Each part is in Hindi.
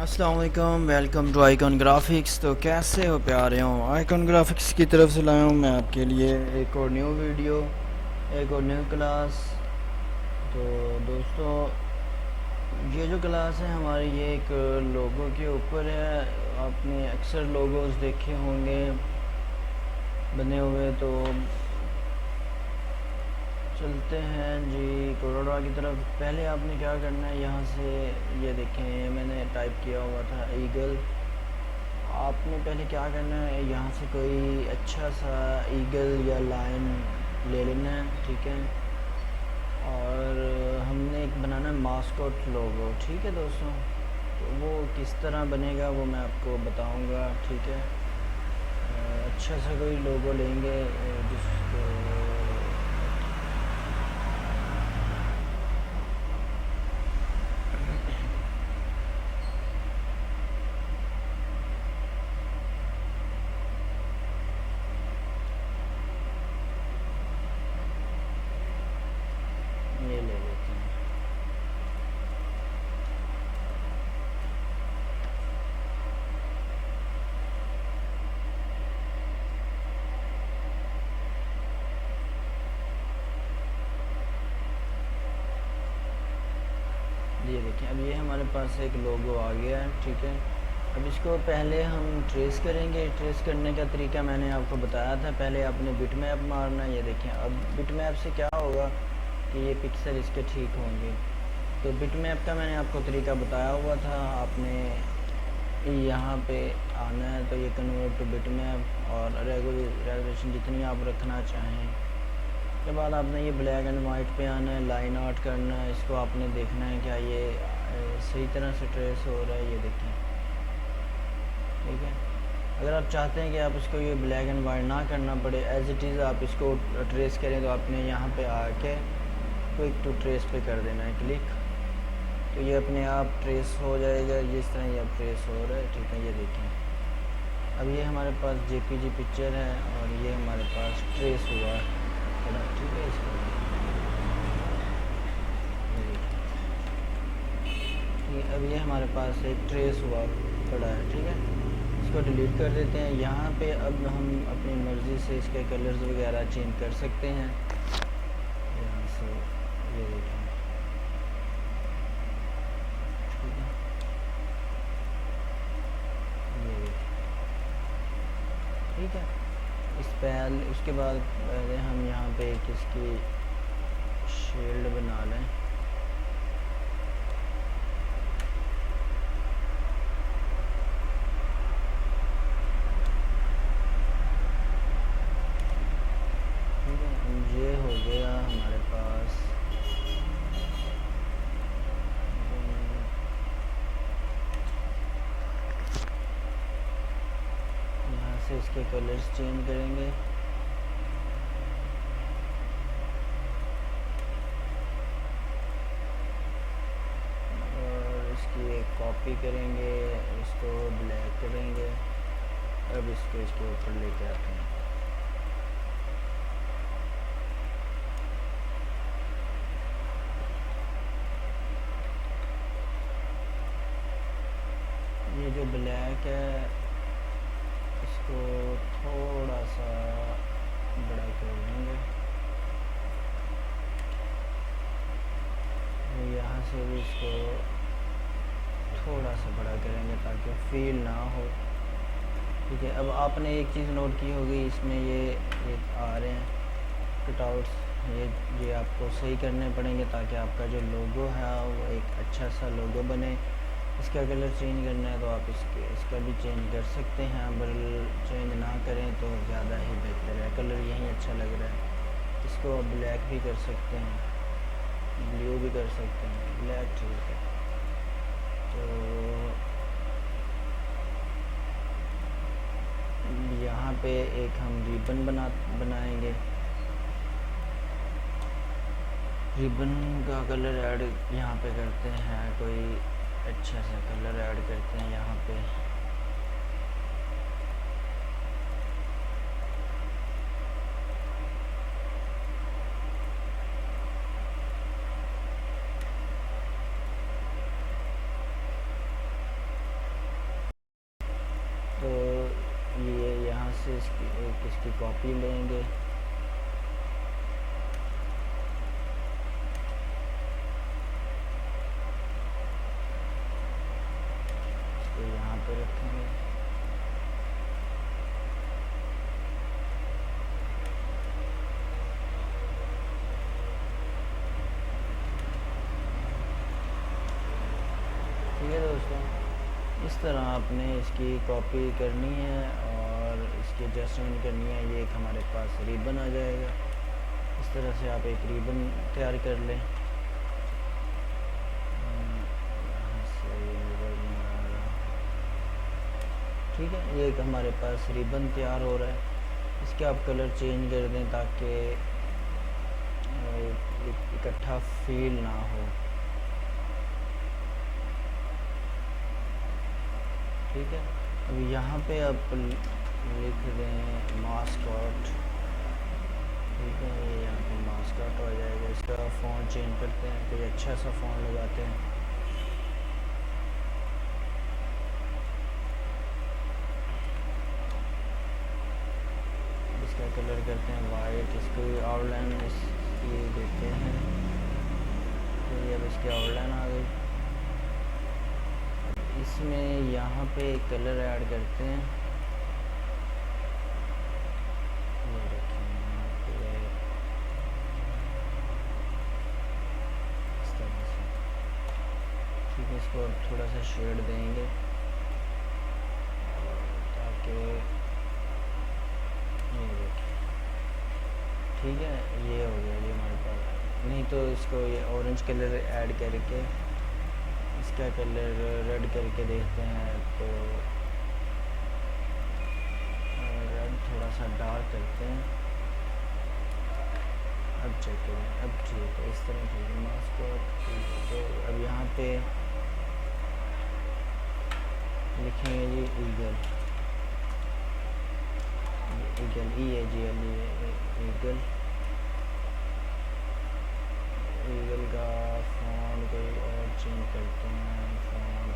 अस्सलाम वालेकुम, वेलकम टू आइकॉन ग्राफिक्स। तो कैसे हो प्यारे हो? आइकॉन ग्राफिक्स की तरफ से लाया हूँ मैं आपके लिए एक और न्यू वीडियो, एक और न्यू क्लास। तो दोस्तों, ये जो क्लास है हमारी, ये एक लोगो के ऊपर है। आपने अक्सर लोगोस देखे होंगे बने हुए। तो चलते हैं जी कोरोडा की तरफ। पहले आपने क्या करना है, यहाँ से ये देखें मैंने टाइप किया हुआ था ईगल। आपने पहले क्या करना है, यहाँ से कोई अच्छा सा ईगल या लायन ले लेना है, ठीक है। और हमने एक बनाना है मास्कॉट लोगो, ठीक है दोस्तों। तो वो किस तरह बनेगा वो मैं आपको बताऊंगा, ठीक है। अच्छा सा कोई लोगो लेंगे जिसको ये ले लेते हैं। ये देखें, अब ये हमारे पास एक लोगो आ गया है, ठीक है। अब इसको पहले हम ट्रेस करेंगे। ट्रेस करने का तरीका मैंने आपको बताया था। पहले आपने बिट मैप मारना है। ये देखें, अब बिट मैप से क्या होगा कि ये पिक्सल इसके ठीक होंगे। तो बिट मैप का मैंने आपको तरीका बताया हुआ था। आपने यहाँ पे आना है, तो ये कन्वर्ट टू बिट मैप और रेगुलेशन जितनी आप रखना चाहें। के बाद आपने ये ब्लैक एंड वाइट पे आना है, लाइन आउट करना है। इसको आपने देखना है क्या ये सही तरह से ट्रेस हो रहा है। ये देखें, ठीक है। अगर आप चाहते हैं कि आप इसको ये ब्लैक एंड वाइट ना करना पड़े, एज इट इज़ आप इसको ट्रेस करें, तो आपने यहाँ पे आके क्विक टू ट्रेस पे कर देना है क्लिक। तो ये अपने आप ट्रेस हो जाएगा, जिस तरह ये अब ट्रेस हो रहा है, ठीक है। ये देखें, अब ये हमारे पास जेपीजी पिक्चर है और ये हमारे पास ट्रेस हुआ है, ठीक है। इसको अब ये हमारे पास एक ट्रेस हुआ पड़ा है, ठीक है। इसको डिलीट कर देते हैं। यहाँ पे अब हम अपनी मर्ज़ी से इसके कलर्स वगैरह चेंज कर सकते हैं। यहाँ से ये देखें, ठीक है। ये देखें, ठीक है। इस पहले उसके बाद पहले हम यहाँ पे एक इसकी शील्ड बना लें। ये हो गया हमारे पास। यहाँ से इसके कलर्स चेंज करेंगे। और इसकी एक कॉपी करेंगे, इसको ब्लैक करेंगे। अब इसको इसके ऊपर लेके आते हैं। ये जो ब्लैक है इसको थोड़ा सा बड़ा कर देंगे। यहाँ से भी इसको थोड़ा सा बड़ा करेंगे ताकि फील ना हो, ठीक है। अब आपने एक चीज़ नोट की होगी, इसमें ये आ रहे हैं कटआउट्स। ये आपको सही करने पड़ेंगे ताकि आपका जो लोगो है वो एक अच्छा सा लोगो बने। इसका कलर चेंज करना है तो आप इसका भी चेंज कर सकते हैं। अगर चेंज ना करें तो ज़्यादा ही बेहतर है। कलर यही अच्छा लग रहा है। इसको आप ब्लैक भी कर सकते हैं, ब्लू भी कर सकते हैं, ब्लैक ठीक है। तो यहाँ पे एक हम रिबन बनाएंगे। रिबन का कलर ऐड यहाँ पे करते हैं, कोई अच्छा सा कलर ऐड करते हैं यहाँ पे। इसकी कॉपी लेंगे। इसको यहाँ पे रखेंगे। ठीक है दोस्तों, इस तरह आपने इसकी कॉपी करनी है और इसकी एडजस्टमेंट करनी है। ये एक हमारे पास रिबन आ जाएगा। इस तरह से आप एक रिबन तैयार कर लें। यहाँ से नज़र नहीं आ रहा। ठीक है, ये एक हमारे पास रिबन तैयार हो रहा है। इसके आप कलर चेंज कर दें ताकि इकट्ठा फील ना हो। ठीक है, अब यहाँ पे आप लिख दें मास्कॉट। ठीक है, ये यहाँ पे मास्कॉट हो जाएगा। इसका फ़ॉन्ट चेंज करते हैं, कोई अच्छा सा फ़ॉन्ट लगाते हैं। इसका कलर करते हैं वाइट। इसको आउटलाइन इसकी देते हैं। तो ये अब इसकी आउटलाइन आ गई। इसमें यहाँ पे कलर ऐड करते हैं। ये देखिए यहाँ पे इस तरह से। ठीक है, इसको थोड़ा सा शेड देंगे ताकि ये देखिए। ठीक है, ये हो गया। ये हमारे पास नहीं तो इसको ये ऑरेंज कलर ऐड करके इसका कलर रेड करके देखते हैं। तो रेड थोड़ा सा डार्क करते हैं। अब चेक करें, अब ठीक है, इस तरह ठीक है। मास्क तो अब यहाँ पे लिखेंगे G eagle. Eagle EAGL eagle. Eagle का फ़ॉन्ट कोई और चेंज करते हैं। फ़ॉन्ट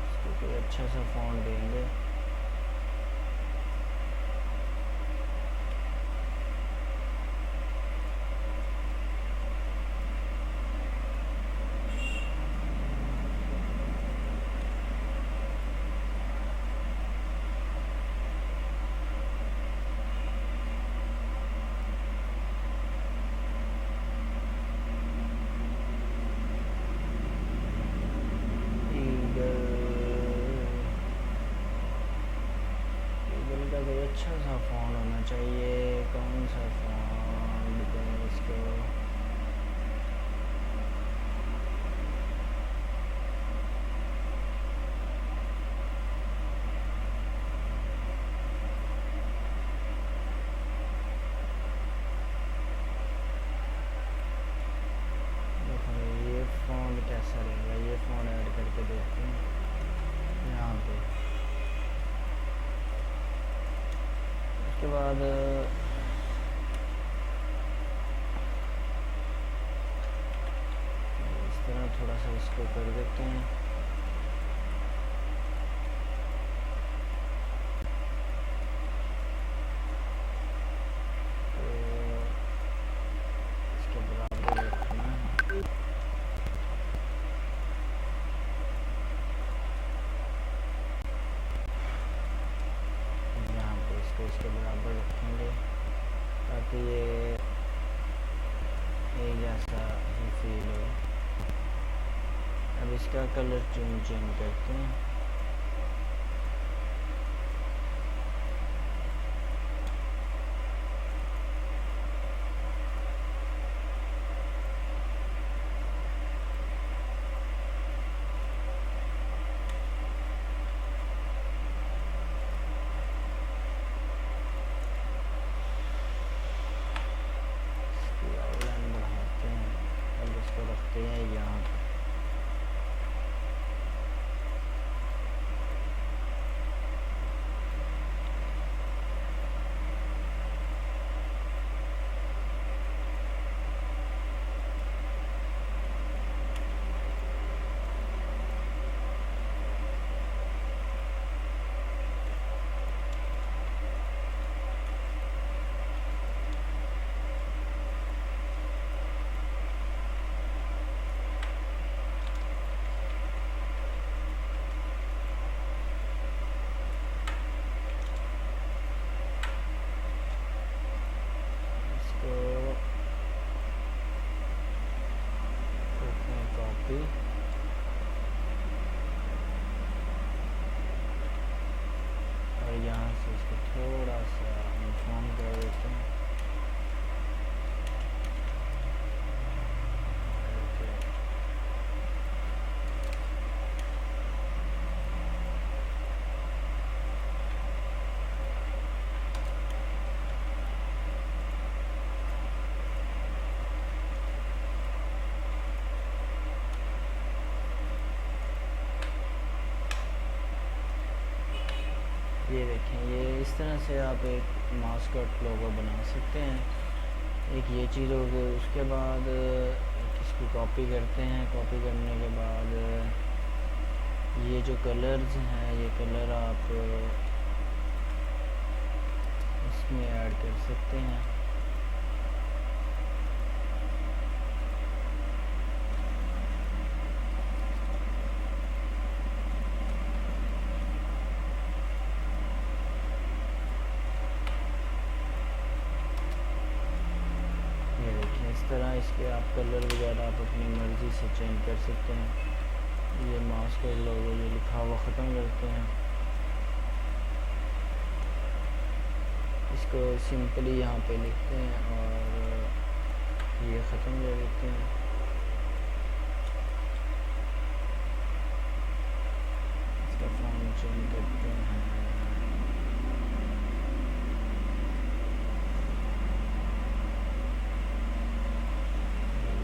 इसको कोई अच्छा सा फ़ॉन्ट देंगे। अच्छा सा फ़ॉन्ट होना चाहिए। कौन सा फ़ॉन्ट दें इसको? ये फ़ॉन्ट कैसा रहेगा? ये फ़ॉन्ट ऐड करके देखते हैं यहाँ पे। उसके बाद इस तरह थोड़ा सा इसको कर देते हैं। तो इसके बराबर रखना है। यहाँ पे इसको इसके बराबर रखेंगे ताकि ये एक जैसा ही फील हो। अब इसका कलर चेंज करते हैं। रखते हैं यहाँ पे। इस तरह से आप एक मास्कट लोगो बना सकते हैं। एक ये चीज़ हो गई। उसके बाद इसको कॉपी करते हैं। कॉपी करने के बाद ये जो कलर्स हैं, ये कलर आप इसमें ऐड कर सकते हैं। ये देखिए इस तरह इसके आप कलर वगैरह आप अपनी मर्ज़ी से चेंज कर सकते हैं। ये मास्क लोगो ये लिखा हुआ ख़त्म करते हैं। इसको सिंपली यहाँ पे लिखते हैं और ये ख़त्म कर देते हैं। इसका फॉन्ट चेंज करते हैं।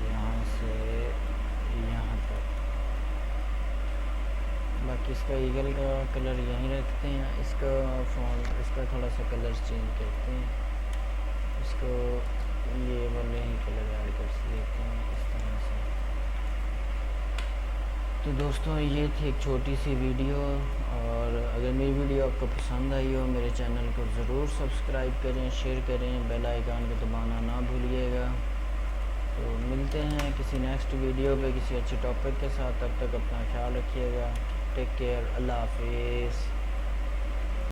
यहाँ से यहाँ तक। बाकी इसका ईगल का कलर यहीं रखते हैं। इसका फॉन्ट, इसका थोड़ा सा कलर चेंज करते हैं। इसको ये वाले ही कलर ऐड कर देते हैं इस तरह से। तो दोस्तों ये थी एक छोटी सी वीडियो, और अगर मेरी वीडियो आपको पसंद आई हो मेरे चैनल को ज़रूर सब्सक्राइब करें, शेयर करें, बेल आइकन को दबाना ना भूलिएगा। तो मिलते हैं किसी नेक्स्ट वीडियो पे किसी अच्छे टॉपिक के साथ। तब तक अपना ख्याल रखिएगा। Take care. अल्लाह हाफिज़।